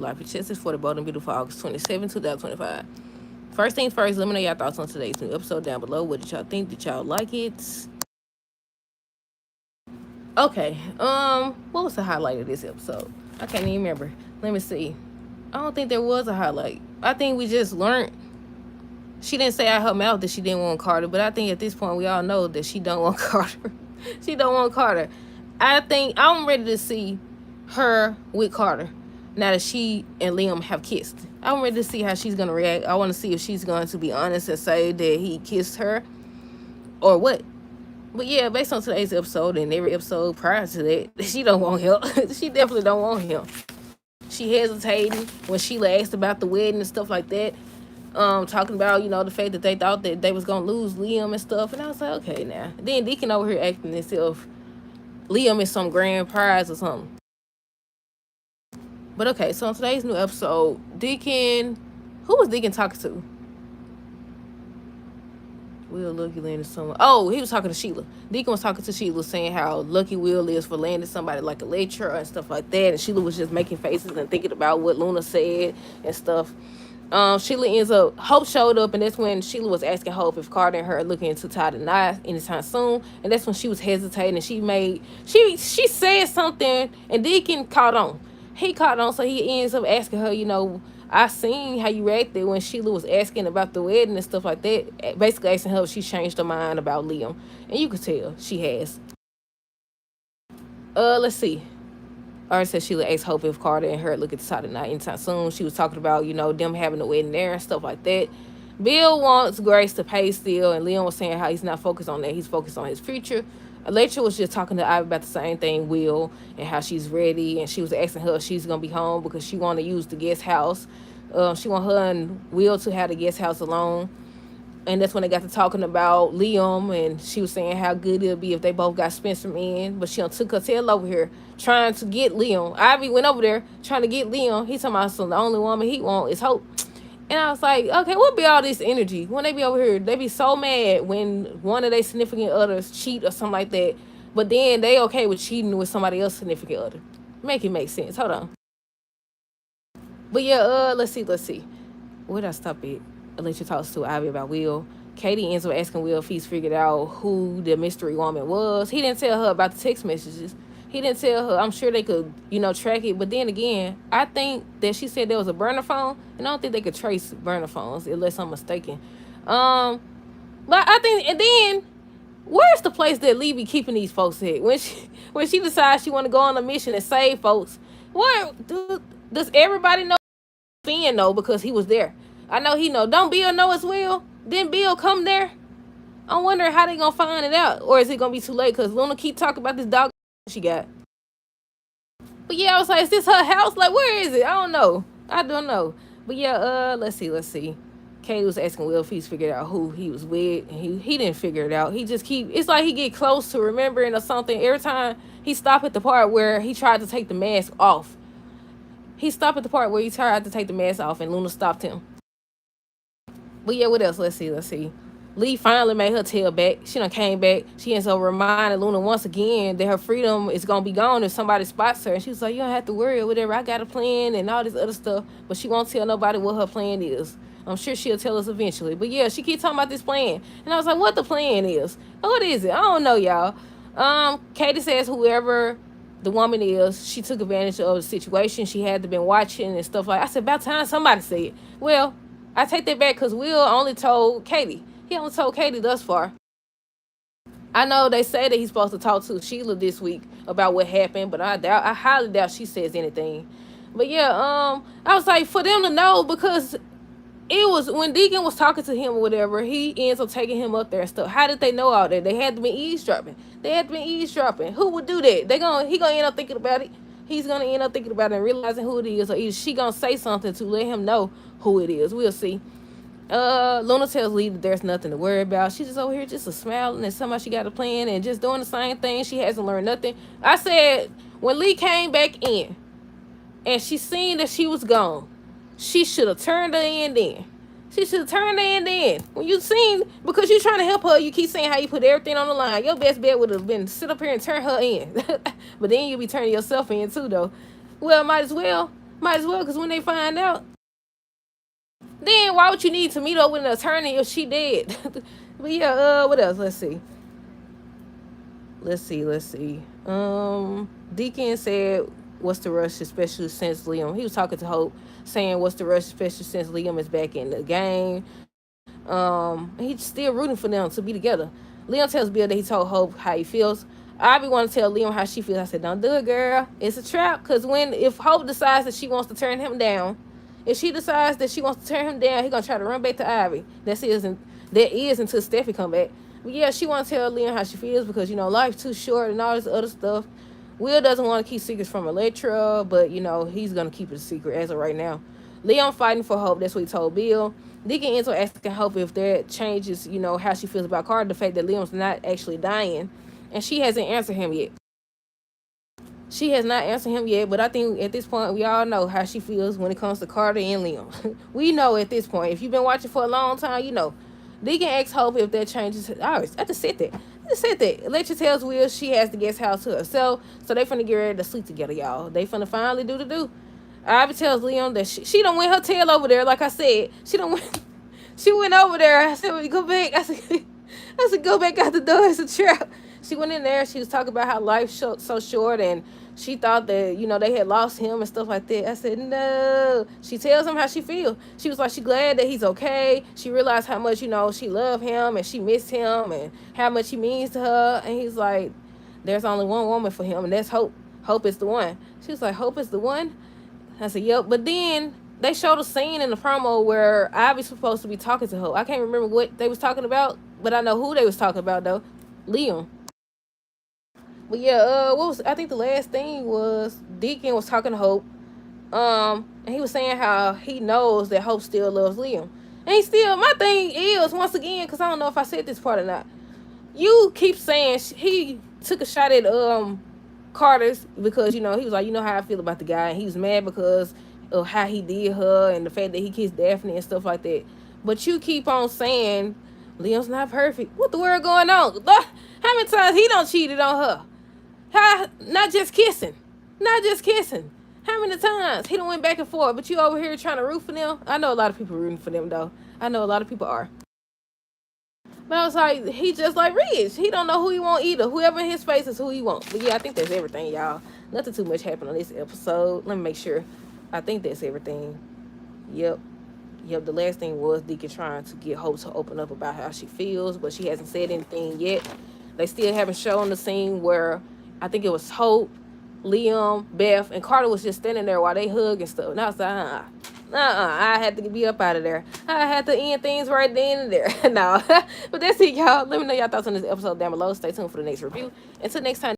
Life with Chess is for the bold and beautiful August 27, 2025. First things first, let me know y'all thoughts on today's new episode down below. What did y'all think? Did y'all like it? Okay, what was the highlight of this episode? I can't even remember. Let me see. I don't think there was a highlight. I think we just learned. She didn't say out her mouth that she didn't want Carter, but I think at this point we all know that she don't want Carter. She don't want Carter. I think I'm ready to see her with Carter now that she and Liam have kissed. I'm ready to see how she's gonna react. I want to see if she's going to be honest and say that he kissed her or what. But yeah, based on today's episode and every episode prior to that, she don't want him. She definitely don't want him. She hesitating when Sheila asked about the wedding and stuff like that. Talking about, the fact that they thought that they was gonna lose Liam and stuff. And I was like, okay now. Then Deacon over here acting as if Liam is some grand prize or something. But okay, so in today's new episode, Deacon, who was Deacon talking to? Will Lucky landed someone. Oh, he was talking to Sheila. Deacon was talking to Sheila, saying how lucky Will is for landing somebody like a lecturer and stuff like that. And Sheila was just making faces and thinking about what Luna said and stuff. Sheila ends up, Hope showed up, and that's when Sheila was asking Hope if Carter and her are looking to tie the knot anytime soon. And that's when she was hesitating, and she said something, and Deacon caught on. He caught on, so he ends up asking her, I seen how you reacted when Sheila was asking about the wedding and stuff like that. Basically asking her if she changed her mind about Liam. And you could tell she has. Let's see. I already said Sheila asked Hope if Carter and her looking to tie the knot anytime soon. She was talking about, them having a wedding there and stuff like that. Bill wants Grace to pay still, and Leon was saying how he's not focused on that. He's focused on his future. Alexa was just talking to Ivy about the same thing, Will, and how she's ready, and she was asking her if she's going to be home because she want to use the guest house. She want her and Will to have the guest house alone. And that's when they got to talking about Liam, and she was saying how good it'll be if they both got Spencer in. But she took her tail over here trying to get Liam. Ivy went over there trying to get Liam. He talking about the only woman he want is Hope. And I was like, okay, what be all this energy? When they be over here, they be so mad when one of their significant others cheat or something like that. But then they okay with cheating with somebody else's significant other. Make it make sense. Hold on. But yeah, let's see. Where did I stop it? Alicia talks to Ivy about Will. Katie ends up asking Will if he's figured out who the mystery woman was. He didn't tell her about the text messages. He didn't tell her. I'm sure they could, track it. But then again, I think that she said there was a burner phone, and I don't think they could trace burner phones unless I'm mistaken. But I think, and then where's the place that Lee be keeping these folks at when she decides she want to go on a mission and save folks? Where does everybody know? Finn know because he was there. I know he know. Don't Bill know as well? Didn't Bill come there? I'm wondering how they gonna find it out, or is it gonna be too late? Cause Luna keep talking about this dog she got. But yeah, I was like, is this her house? Like, where is it? I don't know. But yeah, let's see. Katie was asking Will if he's figured out who he was with, and he didn't figure it out. He just it's like he get close to remembering or something. Every time he stopped at the part where he tried to take the mask off. He stopped at the part where he tried to take the mask off, and Luna stopped him. But yeah, what else? Let's see. Lee finally made her tail back. She done came back. She ends up reminding Luna once again that her freedom is going to be gone if somebody spots her. And she was like, you don't have to worry or whatever. I got a plan and all this other stuff. But she won't tell nobody what her plan is. I'm sure she'll tell us eventually. But yeah, she keeps talking about this plan. And I was like, what the plan is? What is it? I don't know, y'all. Katie says whoever the woman is, she took advantage of the situation. She had to been watching and stuff like that. I said, about time somebody said it. Well, I take that back because Will only told Katie. He only told Katie thus far. I know they say that he's supposed to talk to Sheila this week about what happened, but I highly doubt she says anything. But yeah, I was like, for them to know, because it was when Deacon was talking to him or whatever, he ends up taking him up there and stuff. How did they know all that? They had to be eavesdropping. Who would do that? He gonna end up thinking about it. He's gonna end up thinking about it and realizing who it is, or either she gonna say something to let him know who it is. We'll see. Luna tells Lee that there's nothing to worry about. She's just over here just smiling and somehow she got a plan and just doing the same thing. She hasn't learned nothing. I said when Lee came back in and she seen that she was gone, she should have turned her in then. When you seen, because you trying to help her, you keep saying how you put everything on the line. Your best bet would have been sit up here and turn her in. But then you'll be turning yourself in too, though. Well, might as well. Might as well, because when they find out, then why would you need to meet up with an attorney if she did? But yeah, what else? Let's see. Deacon said, "What's the rush, especially since Liam?" He was talking to Hope, saying, "What's the rush, especially since Liam is back in the game?" He's still rooting for them to be together. Liam tells Bill that he told Hope how he feels. I be want to tell Liam how she feels. I said, "Don't do it, girl. It's a trap." Cause if Hope decides that she wants to turn him down, if she decides that she wants to turn him down, he gonna try to run back to Ivy. That is until Steffi come back. But yeah, she want to tell Liam how she feels because life's too short and all this other stuff. Will doesn't want to keep secrets from Electra, but he's gonna keep it a secret as of right now. Leon fighting for Hope. That's what he told Bill. Deacon ends up asking Hope if that changes, how she feels about Carter. The fact that Leon's not actually dying, and she hasn't answered him yet. She has not answered him yet, but I think at this point we all know how she feels when it comes to Carter and Liam. We know at this point. If you've been watching for a long time, you know. Deacon asks Hope if that changes. I just said that. Electra tells Will she has the guest house to herself, so they finna get ready to sleep together, y'all. They finna finally do the do. Ivy tells Leon that she don't win her tail over there. Like I said, she don't win. She went over there. I said, "Go back." I said, "Go back out the door. It's a trap." She went in there. She was talking about how life's so short, and she thought that they had lost him and stuff like that. I said, "No." She tells him how she feels. She was like, she glad that he's okay. She realized how much she loved him and she missed him and how much he means to her. And he's like, "There's only one woman for him, and that's Hope. Hope is the one." She was like, "Hope is the one." I said, "Yep." But then they showed a scene in the promo where Ivy's supposed to be talking to Hope. I can't remember what they was talking about, but I know who they was talking about though. Liam. But yeah, I think the last thing was Deacon was talking to Hope. And he was saying how he knows that Hope still loves Liam. And my thing is, once again, because I don't know if I said this part or not, you keep saying he took a shot at Carter's because he was like, how I feel about the guy, and he was mad because of how he did her and the fact that he kissed Daphne and stuff like that. But you keep on saying Liam's not perfect. What the world going on? How many times he don't cheated on her? Not just kissing. How many times he done went back and forth? But you over here trying to root for them. I know a lot of people rooting for them though. I know a lot of people are. But I was like, he just like Rich. He don't know who he want either. Whoever in his face is who he wants. But yeah, I think that's everything, y'all. Nothing too much happened on this episode. Let me make sure. I think that's everything. Yep. The last thing was Deacon trying to get Hope to open up about how she feels, but she hasn't said anything yet. They still haven't shown the scene where I think it was Hope, Liam, Beth, and Carter was just standing there while they hug and stuff. And I was like, I had to be up out of there. I had to end things right then and there. No. But that's it, y'all. Let me know y'all thoughts on this episode down below. Stay tuned for the next review. Until next time.